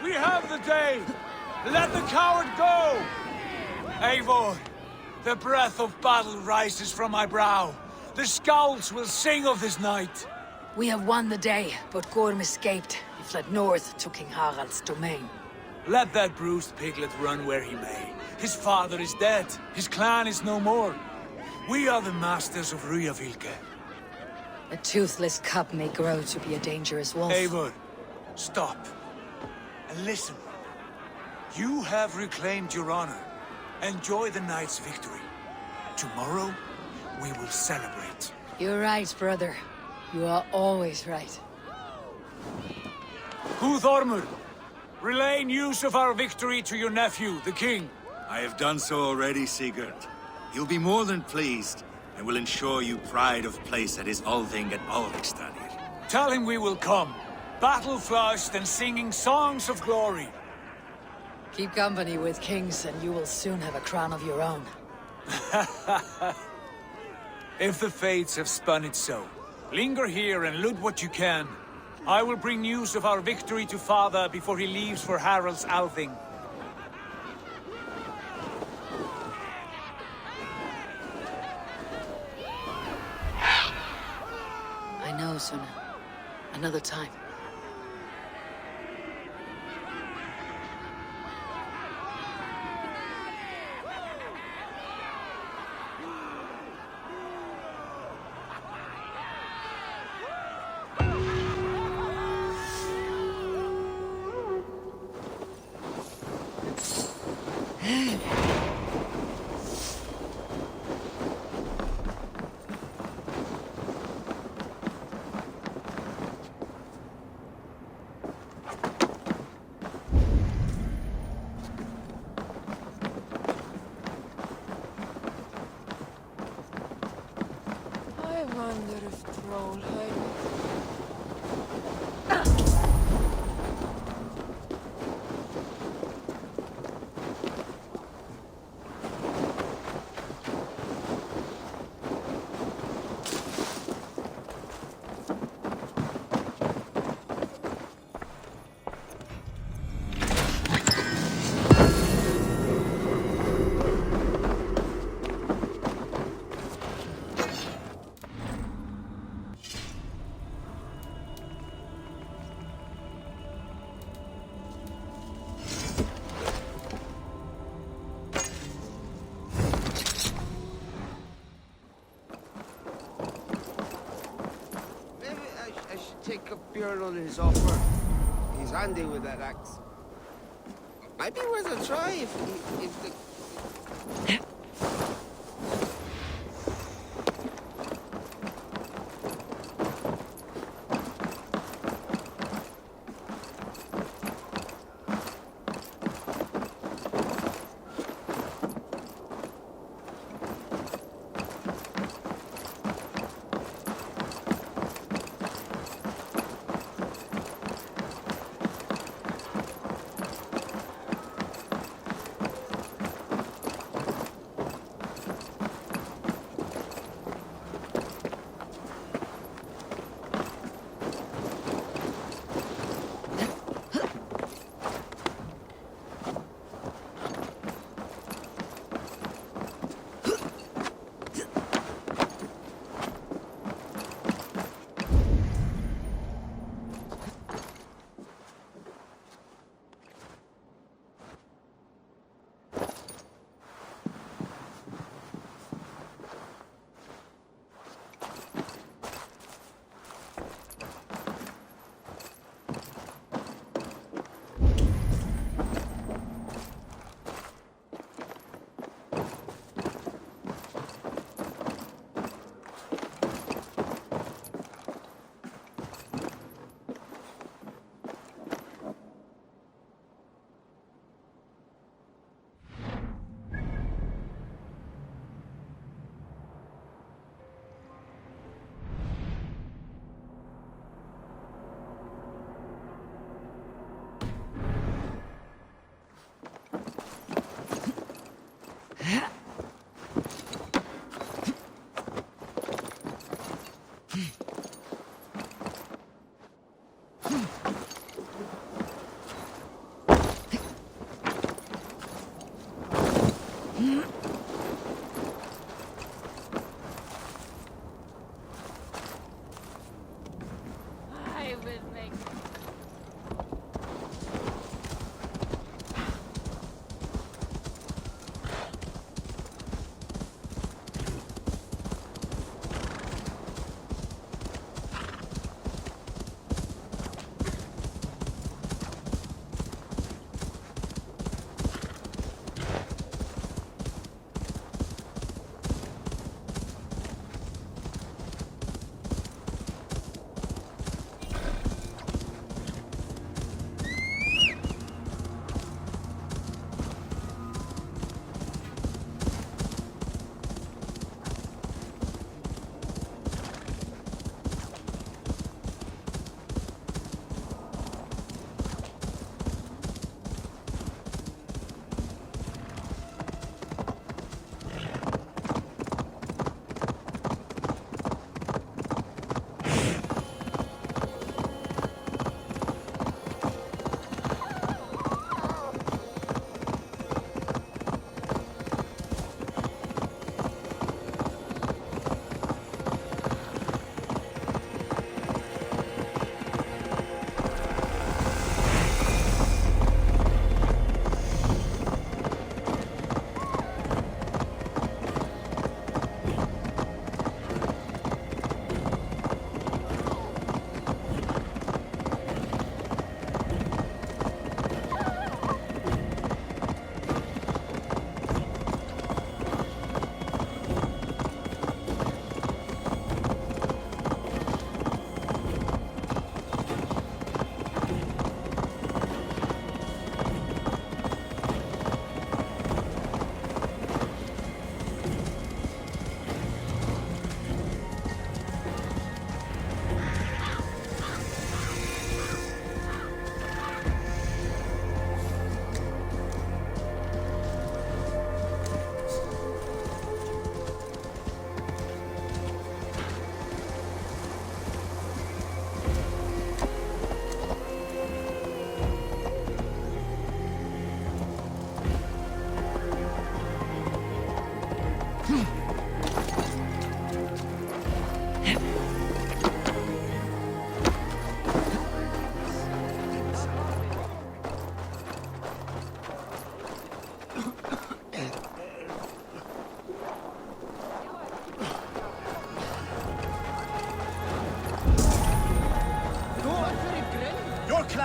We have the day! Let the coward go! Eivor, the breath of battle rises from my brow. The scouts will sing of this night. We have won the day, but Gorm escaped. He fled north to King Harald's domain. Let that bruised piglet run where he may. His father is dead. His clan is no more. We are the masters of Ryjavík. A toothless cub may grow to be a dangerous wolf. Eivor, stop. And listen. You have reclaimed your honor. Enjoy the night's victory. Tomorrow, we will celebrate. You're right, brother. You are always right. Guthormur, relay news of our victory to your nephew, the king. I have done so already, Sigurd. He'll be more than pleased, and will ensure you pride of place at his Althing at Alvikstadir. Tell him we will come, battle-flushed and singing songs of glory. Keep company with kings, and you will soon have a crown of your own. If the fates have spun it so, linger here and loot what you can. I will bring news of our victory to father before he leaves for Harald's Althing. I know, Suna. Another time. Take up Bjorn on his offer. He's handy with that axe. Might be worth a try if the...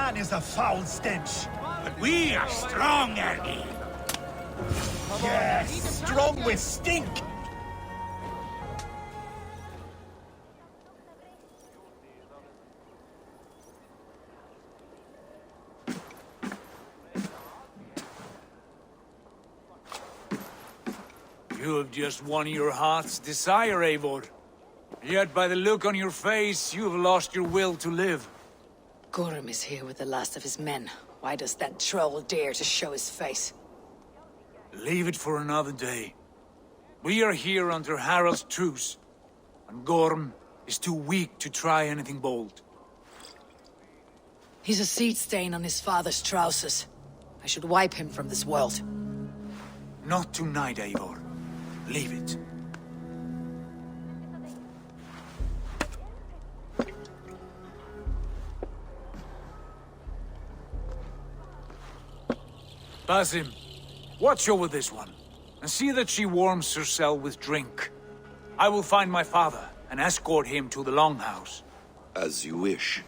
man is a foul stench. But we are strong, Ernie. Yes, strong with stink. You have just won your heart's desire, Eivor. Yet by the look on your face, you have lost your will to live. Gorm is here with the last of his men. Why does that troll dare to show his face? Leave it for another day. We are here under Harald's truce, and Gorm is too weak to try anything bold. He's a seed stain on his father's trousers. I should wipe him from this world. Not tonight, Eivor. Leave it. Basim, watch over this one, and see that she warms herself with drink. I will find my father and escort him to the Longhouse. As you wish.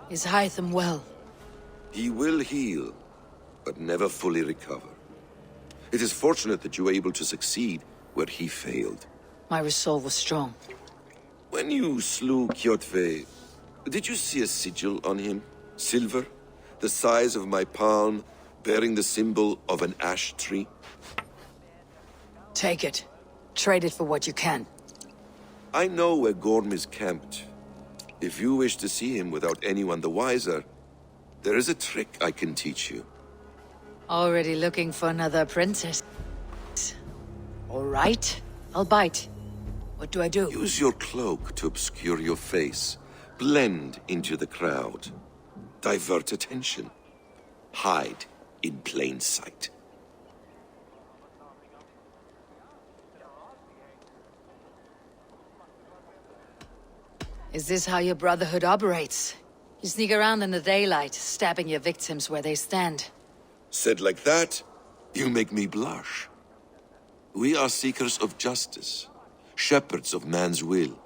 Is Hytham well? He will heal, but never fully recover. It is fortunate that you were able to succeed where he failed. My resolve was strong. When you slew Kjotve, did you see a sigil on him? Silver? The size of my palm, bearing the symbol of an ash tree? Take it. Trade it for what you can. I know where Gorm is camped. If you wish to see him without anyone the wiser, there is a trick I can teach you. Already looking for another apprentice. All right, I'll bite. What do I do? Use your cloak to obscure your face. Blend into the crowd. Divert attention. Hide in plain sight. Is this how your Brotherhood operates? You sneak around in the daylight, stabbing your victims where they stand. Said like that, you make me blush. We are seekers of justice, shepherds of man's will.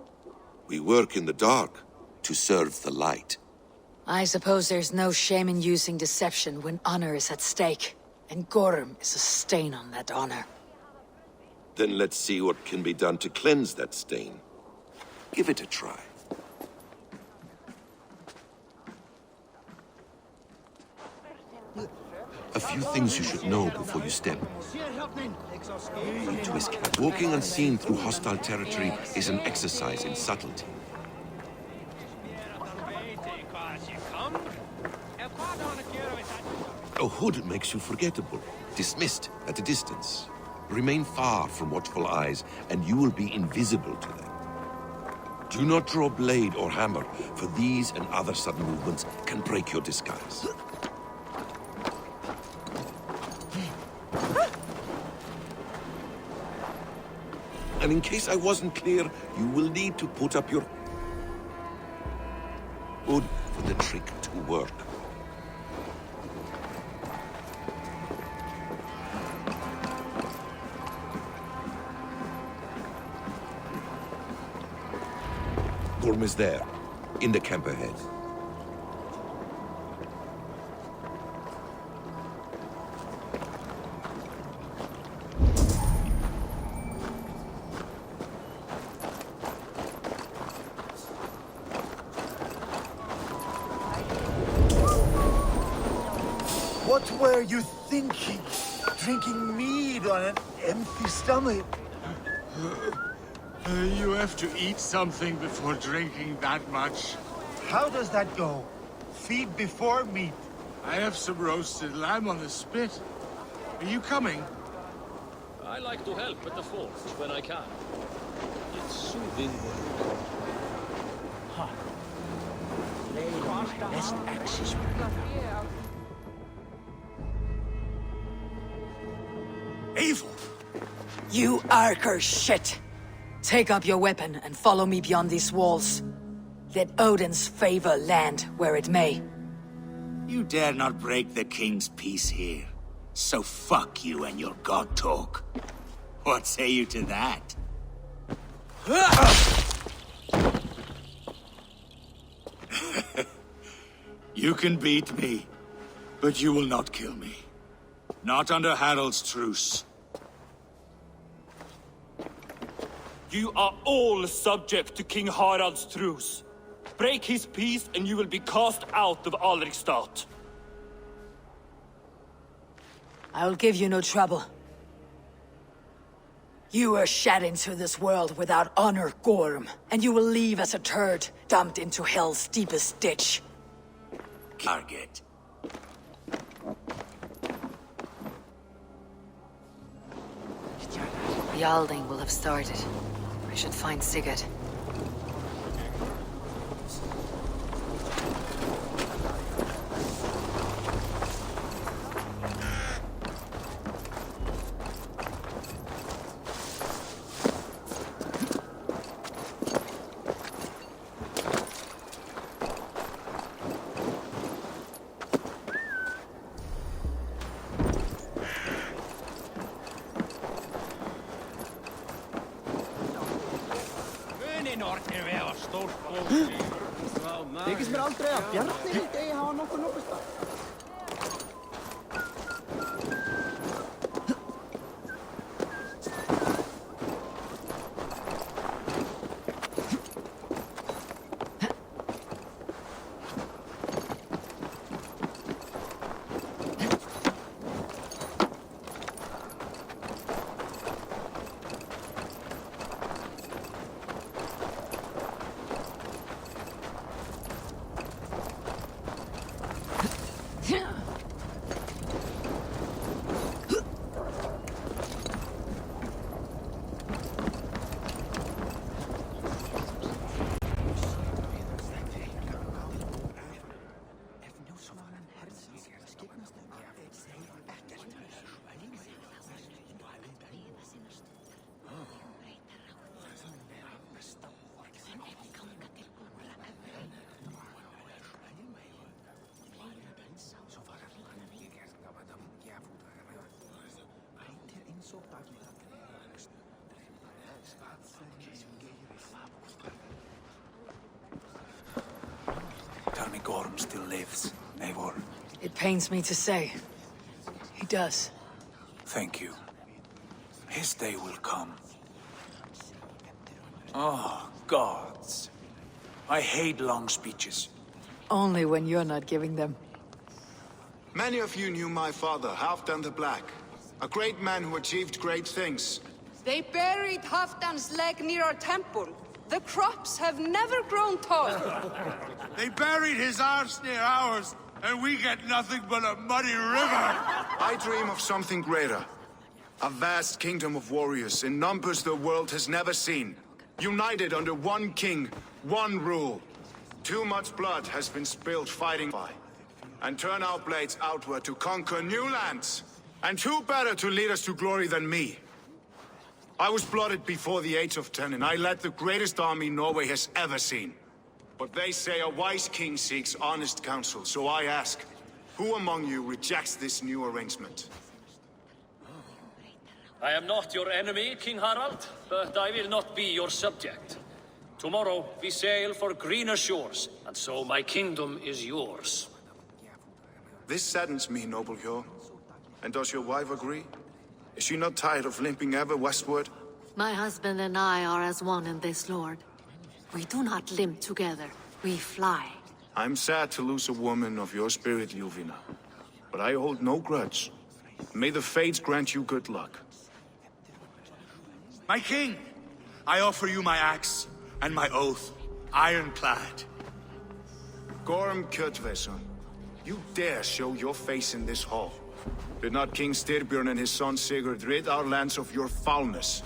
We work in the dark to serve the light. I suppose there's no shame in using deception when honor is at stake, and Gorm is a stain on that honor. Then let's see what can be done to cleanse that stain. Give it a try. A few things you should know before you step into his camp. Walking unseen through hostile territory is an exercise in subtlety. A hood makes you forgettable, dismissed at a distance. Remain far from watchful eyes, and you will be invisible to them. Do not draw blade or hammer, for these and other sudden movements can break your disguise. And in case I wasn't clear, you will need to put up your hood for the trick to work. Gorm is there, in the camp ahead. What were you thinking? Drinking mead on an empty stomach? You have to eat something before drinking that much. How does that go? Feed before meat. I have some roasted lamb on the spit. Are you coming? I like to help at the forge when I can. It's soothing work. Best axes. Eivor! You Arker shit! Take up your weapon and follow me beyond these walls. Let Odin's favor land where it may. You dare not break the king's peace here. So fuck you and your god talk. What say you to that? You can beat me, but you will not kill me. Not under Harald's truce. You are all subject to King Harald's truce. Break his peace and you will be cast out of Alrikstad. I will give you no trouble. You were shed into this world without honor, Gorm, and you will leave as a turd, dumped into hell's deepest ditch. Target. The Alding will have started. I should find Sigurd. Þykist mér aldrei að Bjarni vildi eigi hafa nokkuð nokkustað. Tell me Gorm still lives, Eivor. It pains me to say. He does. Thank you. His day will come. Oh, gods. I hate long speeches. Only when you're not giving them. Many of you knew my father, Halfdan the Black. A great man who achieved great things. They buried Halfdan's leg near our temple. The crops have never grown tall. They buried his arse near ours, and we get nothing but a muddy river. I dream of something greater. A vast kingdom of warriors in numbers the world has never seen. United under one king, one rule. Too much blood has been spilled fighting by. And turn our blades outward to conquer new lands. And who better to lead us to glory than me? I was blooded before the age of 10, and I led the greatest army Norway has ever seen. But they say a wise king seeks honest counsel, so I ask, who among you rejects this new arrangement? I am not your enemy, King Harald, but I will not be your subject. Tomorrow we sail for greener shores, and so my kingdom is yours. This saddens me, noble Hjor. And does your wife agree? Is she not tired of limping ever westward? My husband and I are as one in this, Lord. We do not limp together. We fly. I'm sad to lose a woman of your spirit, Ljuvina. But I hold no grudge. May the fates grant you good luck. My king, I offer you my axe and my oath, ironclad. Gorm Kjotveson, you dare show your face in this hall. Did not King Styrbjörn and his son Sigurd rid our lands of your foulness?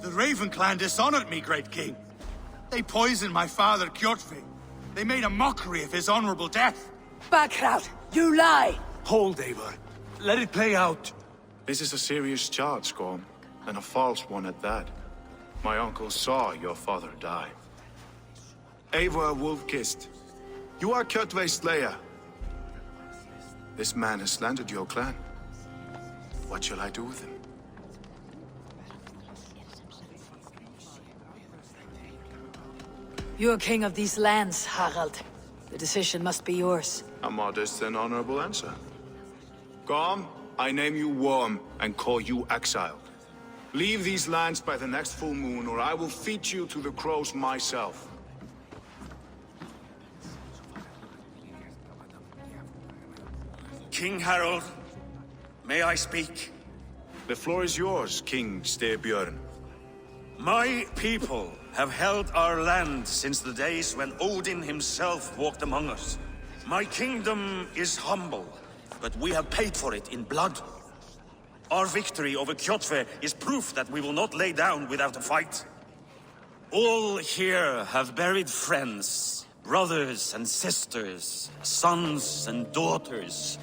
The Raven clan dishonored me, great king. They poisoned my father, Kjotve. They made a mockery of his honorable death. Backrout! You lie! Hold, Eivor. Let it play out. This is a serious charge, Gorm, and a false one at that. My uncle saw your father die. Eivor Wolf-Kissed, you are Kjotve's slayer. This man has slandered your clan. What shall I do with him? You're king of these lands, Harald. The decision must be yours. A modest and honorable answer. Gorm, I name you Worm and call you exiled. Leave these lands by the next full moon, or I will feed you to the crows myself. King Harold, may I speak? The floor is yours, King Styrbjörn. My people have held our land since the days when Odin himself walked among us. My kingdom is humble, but we have paid for it in blood. Our victory over Kjotve is proof that we will not lay down without a fight. All here have buried friends, brothers and sisters, sons and daughters.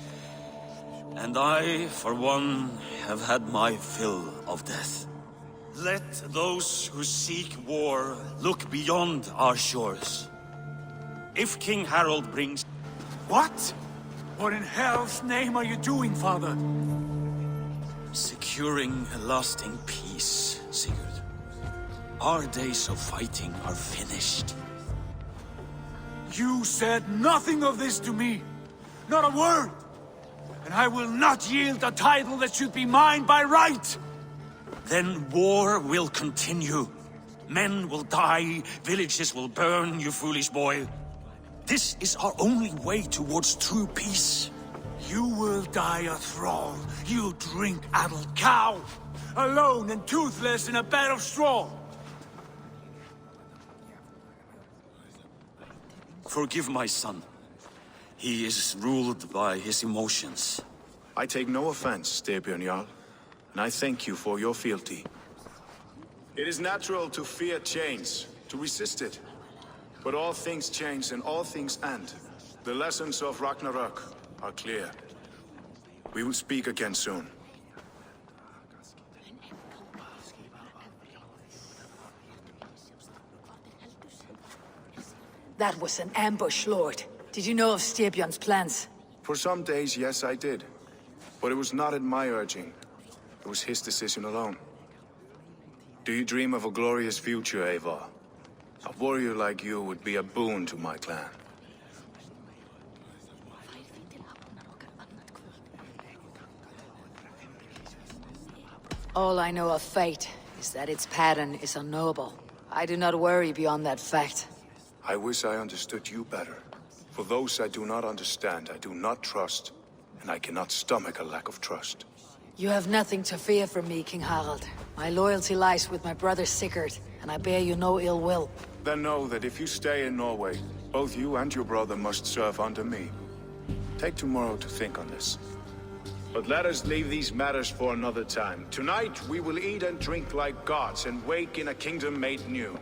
And I, for one, have had my fill of death. Let those who seek war look beyond our shores. If King Harold brings... What? What in hell's name are you doing, father? Securing a lasting peace, Sigurd. Our days of fighting are finished. You said nothing of this to me. Not a word. And I will not yield a title that should be mine by right. Then war will continue. Men will die, villages will burn, you foolish boy. This is our only way towards true peace. You will die a thrall. You'll drink addled cow. Alone and toothless in a bed of straw. Forgive my son. He is ruled by his emotions. I take no offense, Styrbjörn Jarl, and I thank you for your fealty. It is natural to fear change, to resist it. But all things change and all things end. The lessons of Ragnarok are clear. We will speak again soon. That was an ambush, Lord. Did you know of Styrbjörn's plans? For some days, yes, I did. But it was not at my urging. It was his decision alone. Do you dream of a glorious future, Eivor? A warrior like you would be a boon to my clan. All I know of fate is that its pattern is unknowable. I do not worry beyond that fact. I wish I understood you better. For those I do not understand, I do not trust, and I cannot stomach a lack of trust. You have nothing to fear from me, King Harald. My loyalty lies with my brother Sigurd, and I bear you no ill will. Then know that if you stay in Norway, both you and your brother must serve under me. Take tomorrow to think on this. But let us leave these matters for another time. Tonight, we will eat and drink like gods and wake in a kingdom made new.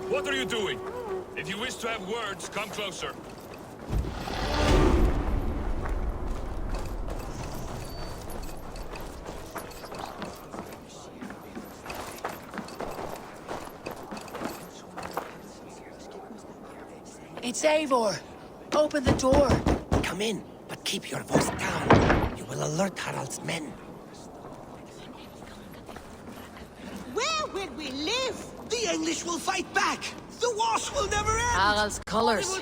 What are you doing? If you wish to have words, come closer. It's Eivor! Open the door! Come in, but keep your voice down. You will alert Harald's men. Where will we live? The English will fight back! The wars will never end! Harald's colors.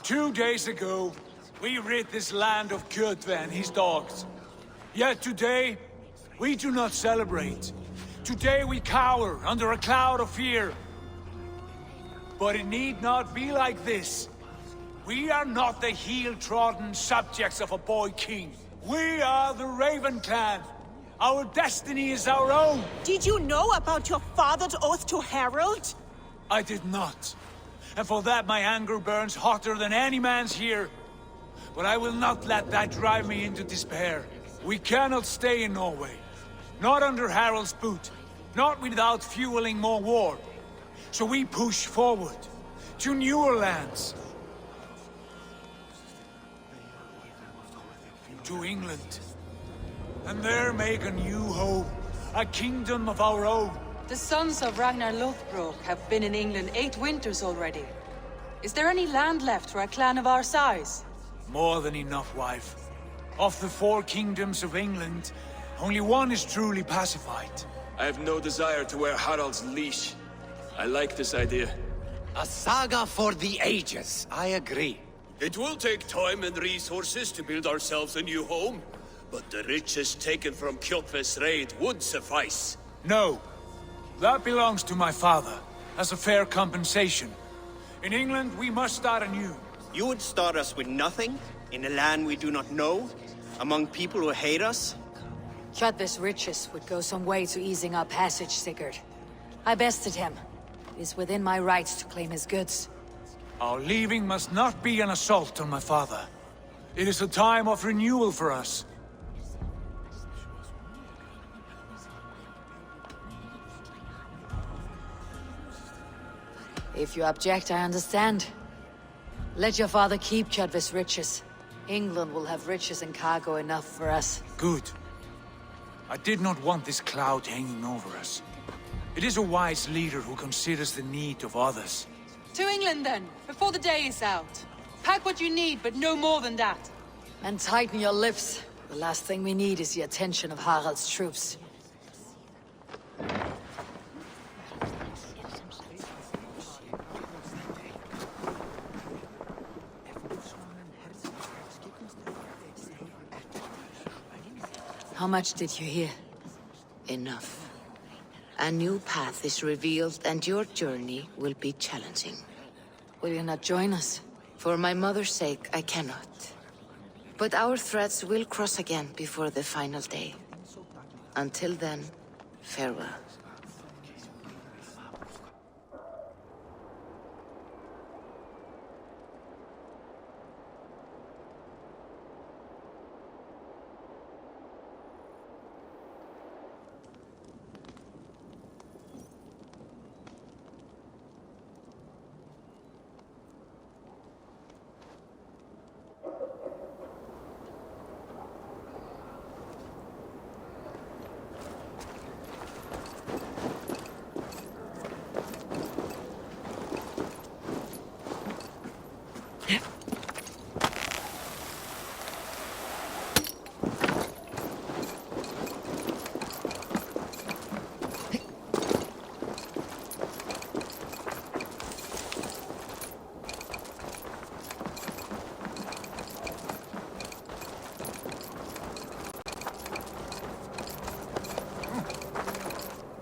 2 days ago, we rid this land of Kjotve and his dogs. Yet today, we do not celebrate. Today we cower under a cloud of fear. But it need not be like this. We are not the heel-trodden subjects of a boy king. We are the Raven clan. Our destiny is our own. Did you know about your father's oath to Harold? I did not. And for that my anger burns hotter than any man's here. But I will not let that drive me into despair. We cannot stay in Norway. Not under Harold's boot. Not without fueling more war. So we push forward. To newer lands. To England. And there make a new home. A kingdom of our own. The sons of Ragnar Lothbrok have been in England 8 winters already. Is there any land left for a clan of our size? More than enough, wife. Of the 4 kingdoms of England, only one is truly pacified. I have no desire to wear Harald's leash. I like this idea. A saga for the ages, I agree. It will take time and resources to build ourselves a new home, but the riches taken from Kjotve's raid would suffice. No. That belongs to my father, as a fair compensation. In England, we must start anew. You would start us with nothing? In a land we do not know? Among people who hate us? Kjotve's riches would go some way to easing our passage, Sigurd. I bested him. It is within my rights to claim his goods. Our leaving must not be an assault on my father. It is a time of renewal for us. If you object, I understand. Let your father keep Kjotve's riches. England will have riches and cargo enough for us. Good. I did not want this cloud hanging over us. It is a wise leader who considers the need of others. To England then, before the day is out. Pack what you need, but no more than that. And tighten your lips. The last thing we need is the attention of Harald's troops. How much did you hear? Enough. A new path is revealed and your journey will be challenging. Will you not join us? For my mother's sake, I cannot. But our threads will cross again before the final day. Until then, farewell.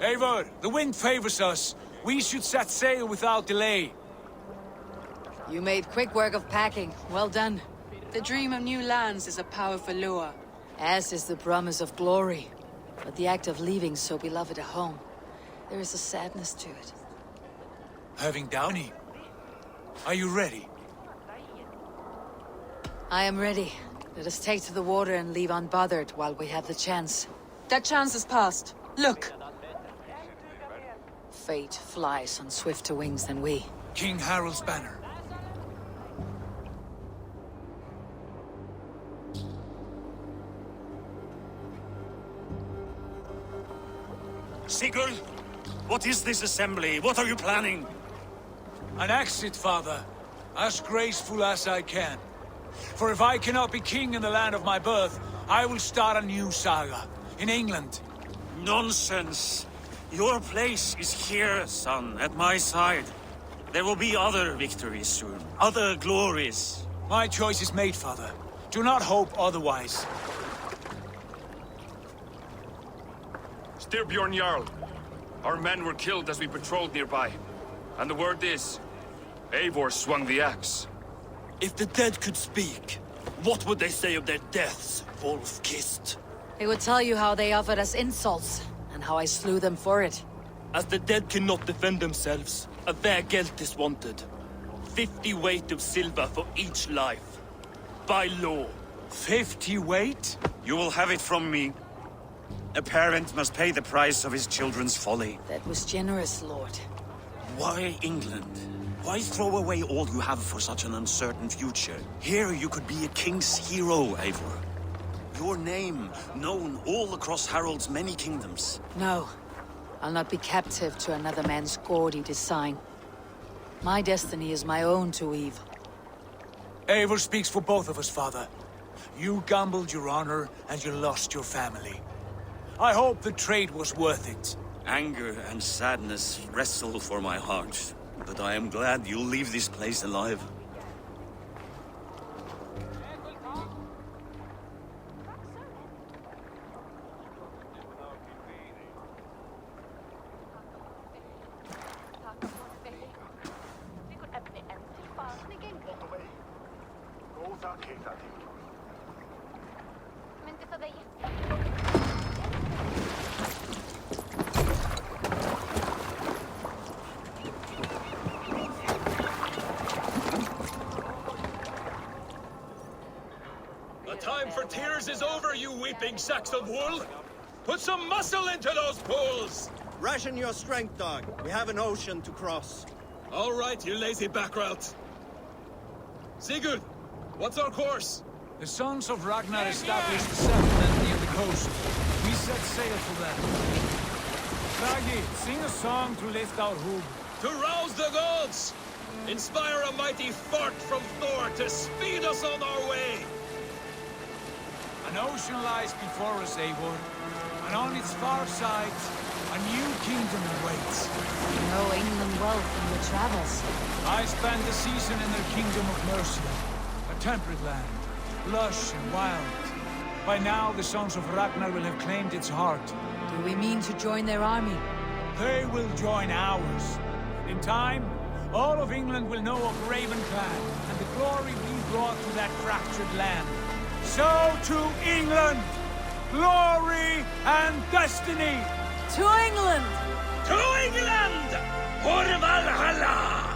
Eivor, the wind favors us. We should set sail without delay. You made quick work of packing. Well done. The dream of new lands is a powerful lure. As is the promise of glory. But the act of leaving so beloved a home, there is a sadness to it. Having Downey, are you ready? I am ready. Let us take to the water and leave unbothered while we have the chance. That chance is past. Look! Fate flies on swifter wings than we. King Harald's banner. Sigurd, what is this assembly? What are you planning? An exit, father. As graceful as I can. For if I cannot be king in the land of my birth, I will start a new saga. In England. Nonsense. Your place is here, son, at my side. There will be other victories soon. Other glories. My choice is made, father. Do not hope otherwise. Styrbjorn Jarl. Our men were killed as we patrolled nearby. And the word is, Eivor swung the axe. If the dead could speak, what would they say of their deaths, wolf-kissed? They would tell you how they offered us insults, and how I slew them for it. As the dead cannot defend themselves, a vergelt is wanted. 50 weight of silver for each life. By law. 50 weight? You will have it from me. A parent must pay the price of his children's folly. That was generous, Lord. Why England? Why throw away all you have for such an uncertain future? Here you could be a king's hero, Eivor. Your name known all across Harald's many kingdoms. No. I'll not be captive to another man's gaudy design. My destiny is my own to weave. Eivor speaks for both of us, father. You gambled your honor, and you lost your family. I hope the trade was worth it. Anger and sadness wrestle for my heart, but I am glad you'll leave this place alive. The time for tears is over, you weeping sacks of wool! Put some muscle into those pools! Ration your strength, dog. We have an ocean to cross. All right, you lazy backrout. Sigurd, what's our course? The sons of Ragnar established a settlement near the coast. We set sail for them. Bragi, sing a song to lift our hood. To rouse the gods! Inspire a mighty fart from Thor to speed us on our way! An ocean lies before us, Eivor, and on its far side, a new kingdom awaits. You know England well from your travels. I spent the season in their kingdom of Mercia, a temperate land, lush and wild. By now, the sons of Ragnar will have claimed its heart. Do we mean to join their army? They will join ours. In time, all of England will know of Ravenclan and the glory we brought to that fractured land. So to England! Glory and destiny! To England! To England! For Valhalla!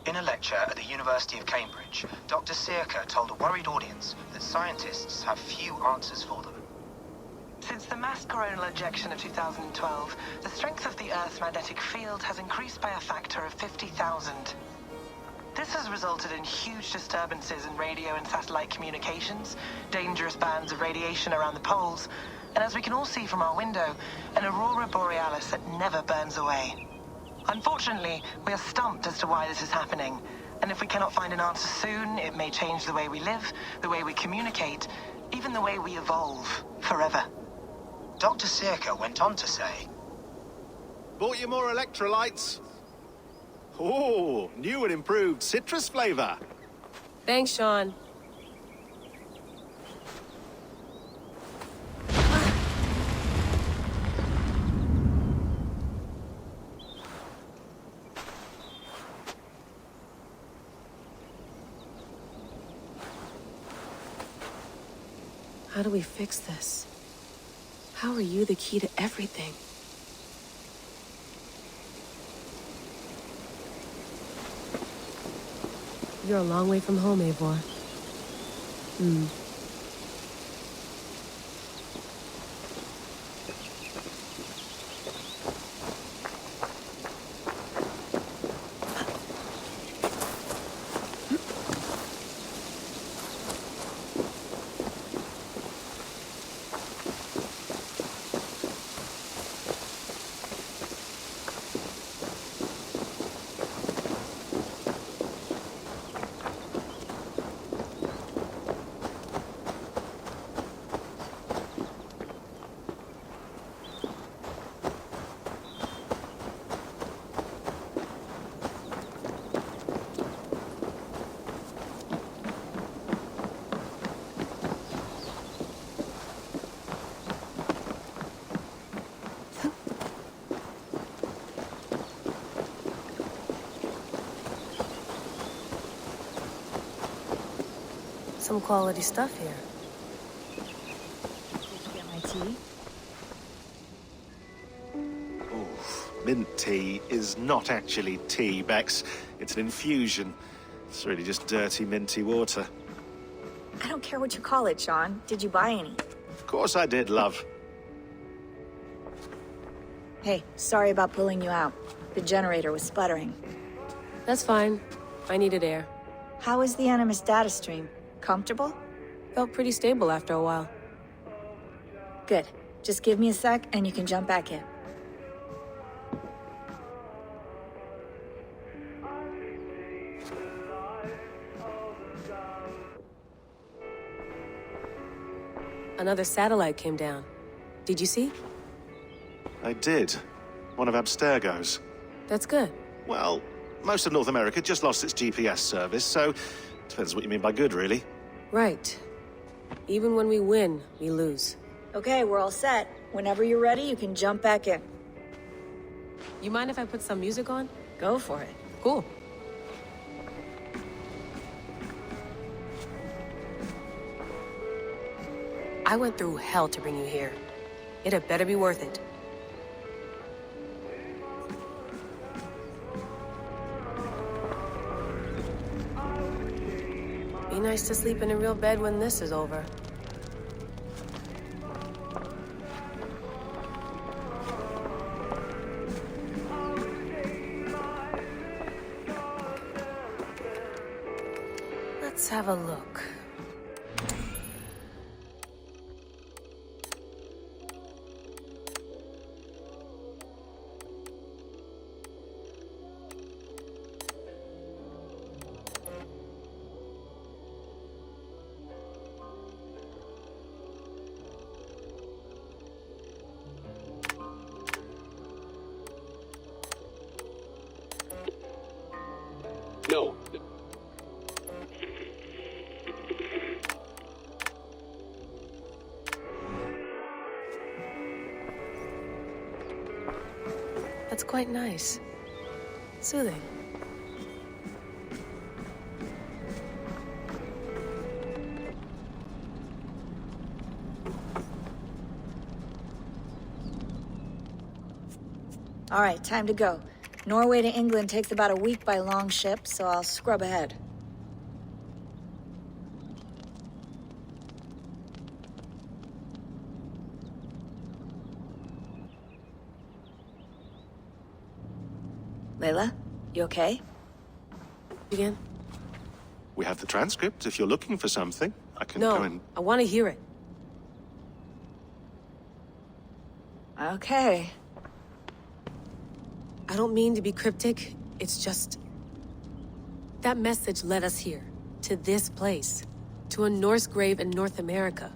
In a lecture at the University of Cambridge, Dr. Searca told a worried audience that scientists have few answers for them. Since the mass coronal ejection of 2012, the strength of the Earth's magnetic field has increased by a factor of 50,000. This has resulted in huge disturbances in radio and satellite communications, dangerous bands of radiation around the poles, and as we can all see from our window, an aurora borealis that never burns away. Unfortunately, we are stumped as to why this is happening, and if we cannot find an answer soon, it may change the way we live, the way we communicate, even the way we evolve forever. Dr. Searca went on to say, Bought you more electrolytes? Oh, new and improved citrus flavor. Thanks, Sean. How do we fix this? How are you the key to everything? You're a long way from home, Eivor. Some quality stuff here. Did you get my tea? Mint tea is not actually tea, Bex. It's an infusion. It's really just dirty, minty water. I don't care what you call it, Sean. Did you buy any? Of course I did, love. Hey, sorry about pulling you out. The generator was sputtering. That's fine. I needed air. How is the Animus data stream? Comfortable? Felt pretty stable after a while. Good. Just give me a sec and you can jump back in. Another satellite came down. Did you see? I did. One of Abstergo's. That's good. Well, most of North America just lost its GPS service, so depends what you mean by good, really. Right. Even when we win, we lose. Okay, we're all set. Whenever you're ready, you can jump back in. You mind if I put some music on? Go for it. Cool. I went through hell to bring you here. It had better be worth it. Be nice to sleep in a real bed when this is over. Let's have a look. No. That's quite nice. Soothing. All right, time to go. Norway to England takes about a week by long ship, so I'll scrub ahead. Layla, you okay? Again? We have the transcript. If you're looking for something, I can No, go and... I want to hear it. Okay. I don't mean to be cryptic, it's just... That message led us here, to this place, to a Norse grave in North America.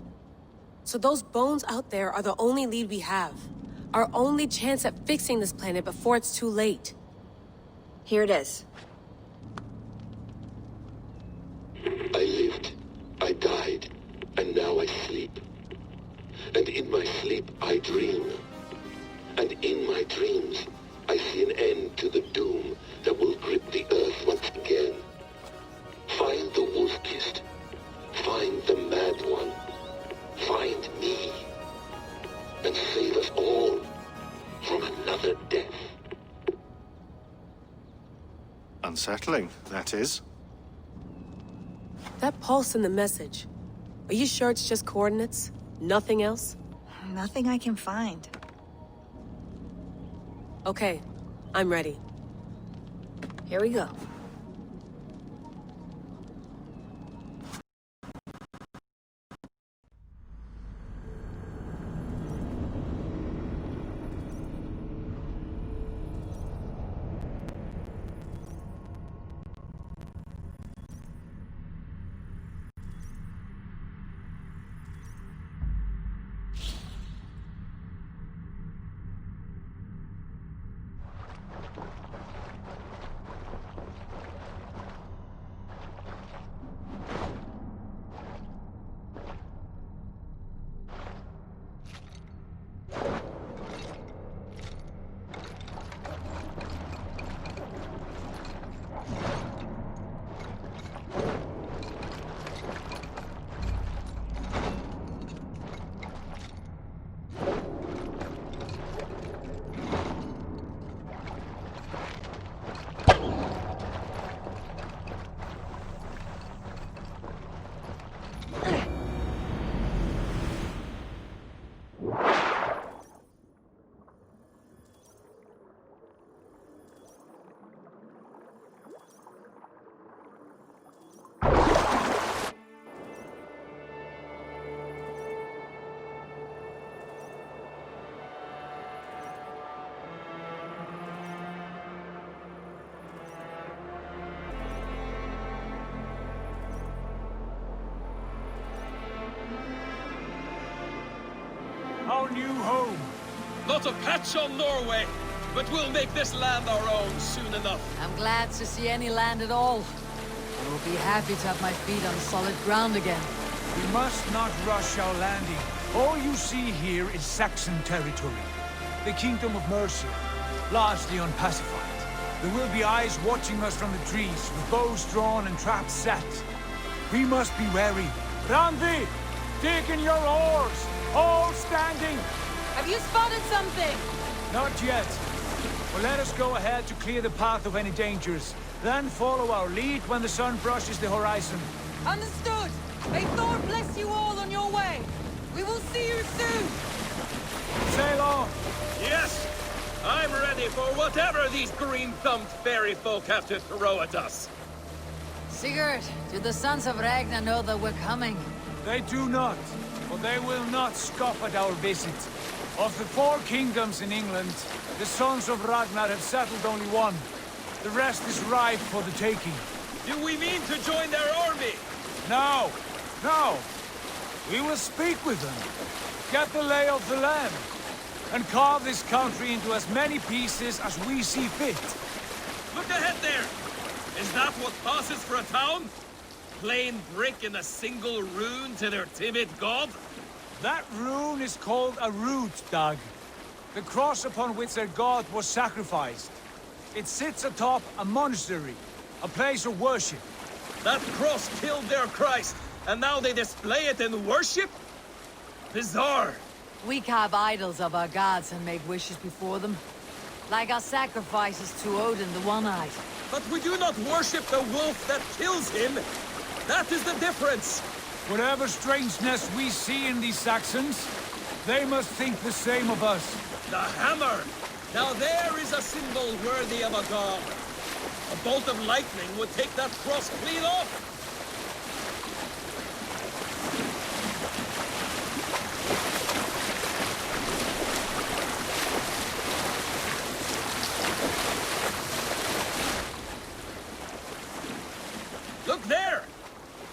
So those bones out there are the only lead we have. Our only chance at fixing this planet before it's too late. Here it is. I lived, I died, and now I sleep. And in my sleep I dream. And in my dreams, I see an end to the doom that will grip the earth once again. Find the wolf-kissed. Find the mad one. Find me. And save us all from another death. Unsettling, that is. That pulse in the message. Are you sure it's just coordinates? Nothing else? Nothing I can find. Okay, I'm ready. Here we go. Our new home. Not a patch on Norway, but we'll make this land our own soon enough. I'm glad to see any land at all. I will be happy to have my feet on solid ground again. We must not rush our landing. All you see here is Saxon territory. The Kingdom of Mercia, largely unpacified. There will be eyes watching us from the trees, with bows drawn and traps set. We must be wary. Randi! Dig in your oars! All standing! Have you spotted something? Not yet. Well, let us go ahead to clear the path of any dangers. Then follow our lead when the sun brushes the horizon. Understood! May Thor bless you all on your way! We will see you soon! Sail on! Yes! I'm ready for whatever these green-thumbed fairy folk have to throw at us. Sigurd, do the sons of Ragnar know that we're coming? They do not, but they will not scoff at our visit. Of the 4 kingdoms in England, the sons of Ragnar have settled only one. The rest is ripe for the taking. Do we mean to join their army? No, no. We will speak with them, get the lay of the land, and carve this country into as many pieces as we see fit. Look ahead there! Is that what passes for a town? Plain brick and a single rune to their timid god? That rune is called a root, Dag. The cross upon which their god was sacrificed. It sits atop a monastery, a place of worship. That cross killed their Christ, and now they display it in worship? Bizarre. We carve idols of our gods and make wishes before them. Like our sacrifices to Odin the One-Eyed. But we do not worship the wolf that kills him. That is the difference. Whatever strangeness we see in these Saxons, they must think the same of us. The hammer! Now there is a symbol worthy of a god. A bolt of lightning would take that cross clean off. Look there!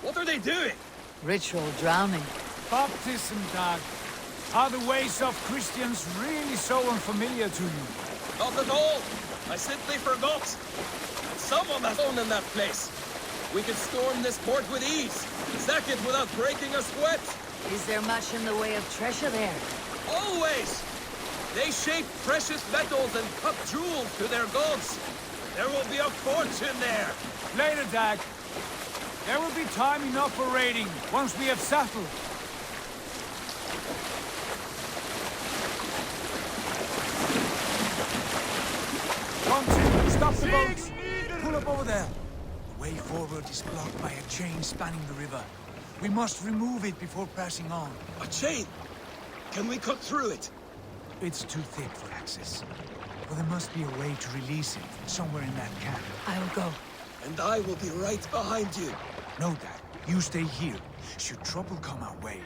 What are they doing? Ritual drowning. Baptism, Dag. Are the ways of Christians really so unfamiliar to you? Not at all. I simply forgot. And someone has owned in that place. We could storm this port with ease. Sack it without breaking a sweat. Is there much in the way of treasure there? Always! They shape precious metals and cut jewels to their gods. There will be a fortune there. Later, Dag. There will be time enough for raiding, once we have settled. Come to, stop the boats! Pull up over there. The way forward is blocked by a chain spanning the river. We must remove it before passing on. A chain? Can we cut through it? It's too thick for access. But there must be a way to release it, somewhere in that camp. I will go. And I will be right behind you. No, Dad. You stay here. Should trouble come our way,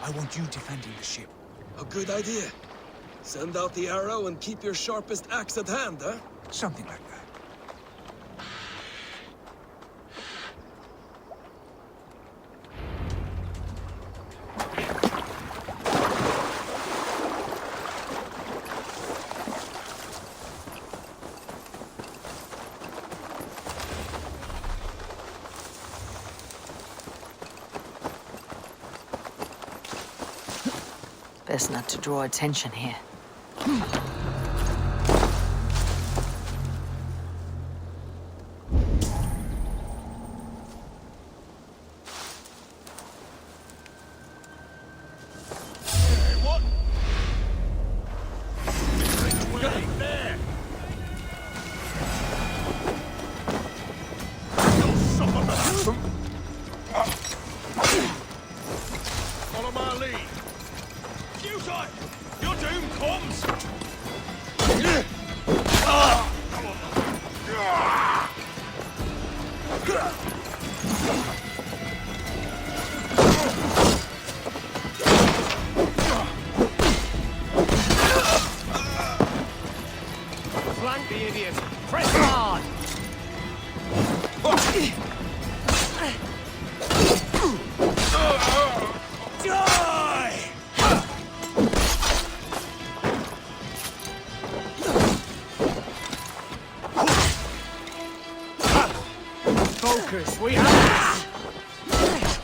I want you defending the ship. A good idea. Send out the arrow and keep your sharpest axe at hand, huh? Something like that. Best not to draw attention here. Follow my lead. Futile! Your doom comes! Flank the idiot! Press hard! Die! Focus, we have this!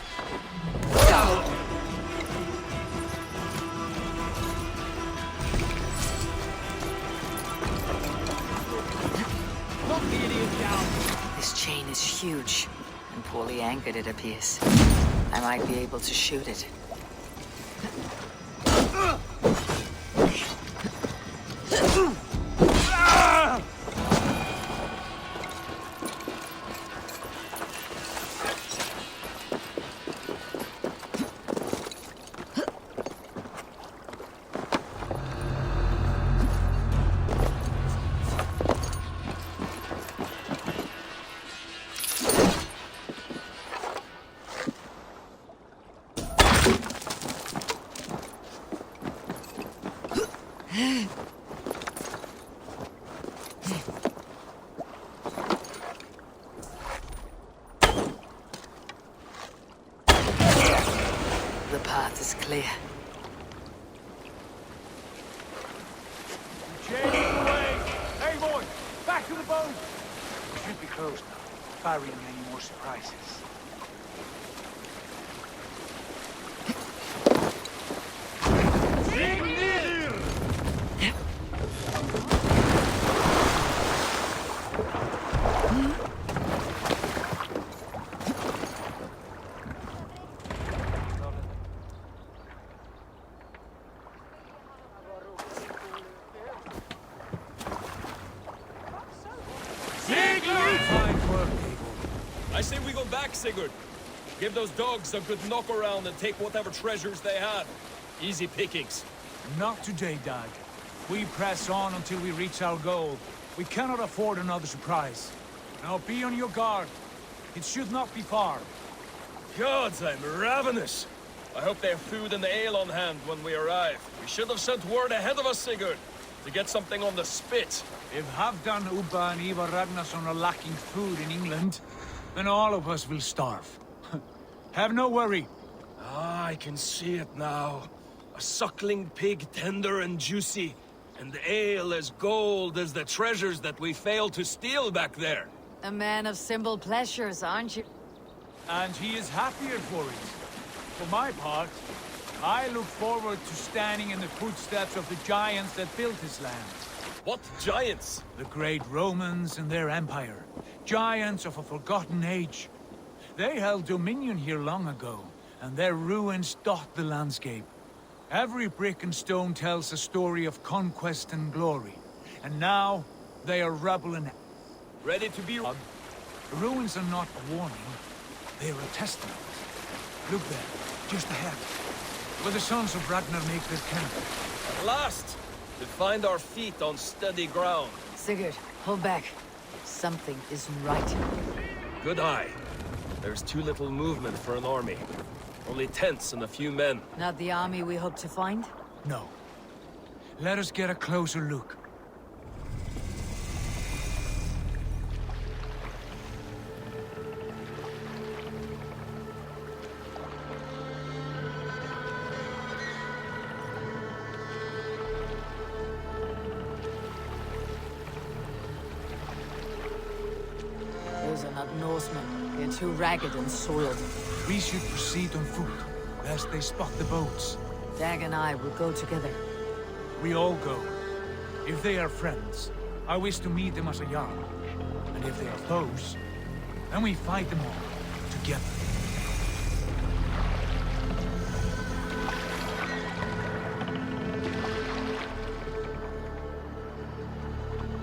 Knock the idiot down! This chain is huge, and poorly anchored it appears. I might be able to shoot it. The path is clear. Chain away! Eivor! Back to the boat! We should be close now, barring any more surprises. I say we go back, Sigurd. Give those dogs a good knock around and take whatever treasures they have. Easy pickings. Not today, Dag. We press on until we reach our goal. We cannot afford another surprise. Now be on your guard. It should not be far. Gods, I'm ravenous. I hope they have food and ale on hand when we arrive. We should have sent word ahead of us, Sigurd, to get something on the spit. If Halfdan, Ubba and Eivor Ragnarsson are lacking food in England, then all of us will starve. Have no worry. Ah, I can see it now. A suckling pig, tender and juicy, and ale as gold as the treasures that we failed to steal back there. A man of simple pleasures, aren't you? And he is happier for it. For my part, I look forward to standing in the footsteps of the giants that built this land. What giants? The great Romans and their empire. Giants of a forgotten age. They held dominion here long ago, and their ruins dot the landscape. Every brick and stone tells a story of conquest and glory. And now, they are rubble and... ready to be... The ruins are not a warning. They are a testament. Look there, just ahead, where the sons of Ragnar make their camp. At last! To find our feet on steady ground. Sigurd, hold back. Something isn't right. Good eye. There's too little movement for an army. Only tents and a few men. Not the army we hope to find? No. Let us get a closer look. Those are not Norsemen. They're too ragged and soiled. We should proceed on foot, lest they spot the boats. Dag and I will go together. We all go. If they are friends, I wish to meet them as a Jarl. And if they are foes, then we fight them all, together.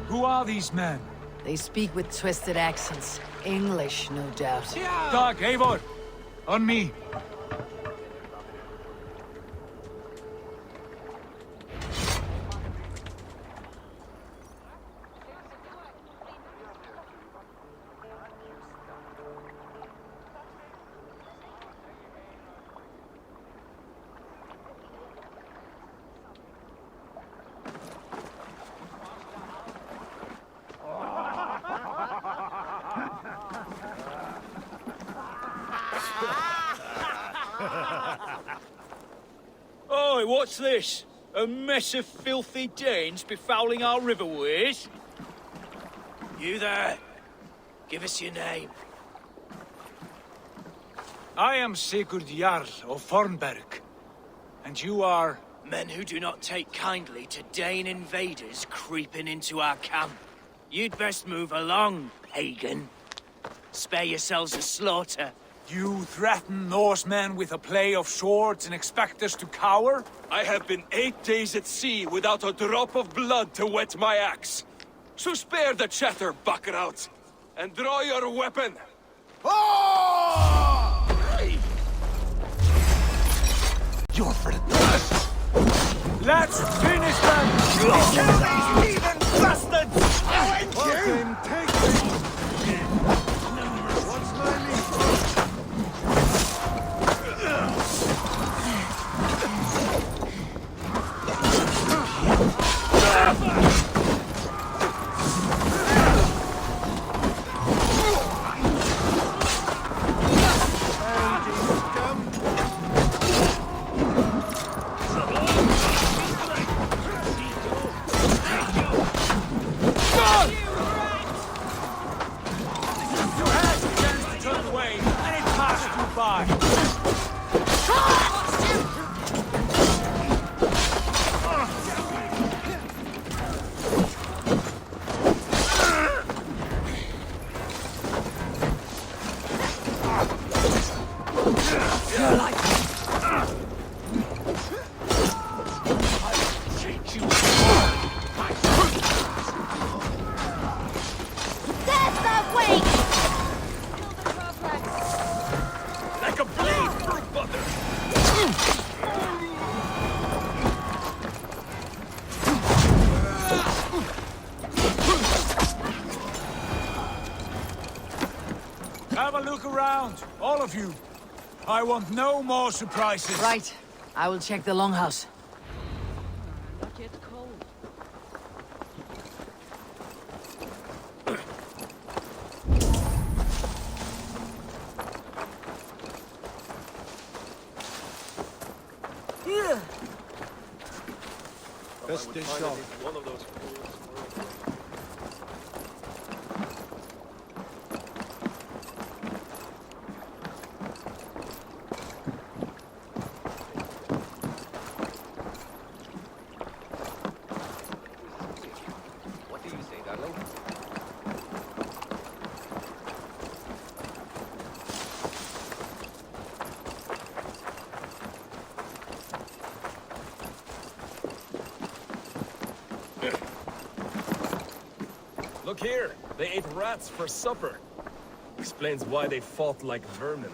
Who are these men? They speak with twisted accents. English, no doubt. Dag, Eivor! On me! Oi, what's this? A mess of filthy Danes befouling our riverways? You there? Give us your name. I am Sigurd Jarl of Fornberg. And you are... Men who do not take kindly to Dane invaders creeping into our camp. You'd best move along, pagan. Spare yourselves a slaughter. You threaten Norsemen with a play of swords and expect us to cower? I have been 8 days at sea without a drop of blood to wet my axe. So spare the chatter, buckraut, and draw your weapon. Oh! You're for the dust! Let's finish them! Kill these heathen bastards! Fucking take me! What's my lead? around, all of you. I want no more surprises. Right. I will check the longhouse. Not yet cold. Best dish shop. One of those. What do you say, darling? Look here, they ate rats for supper. Explains why they fought like vermin.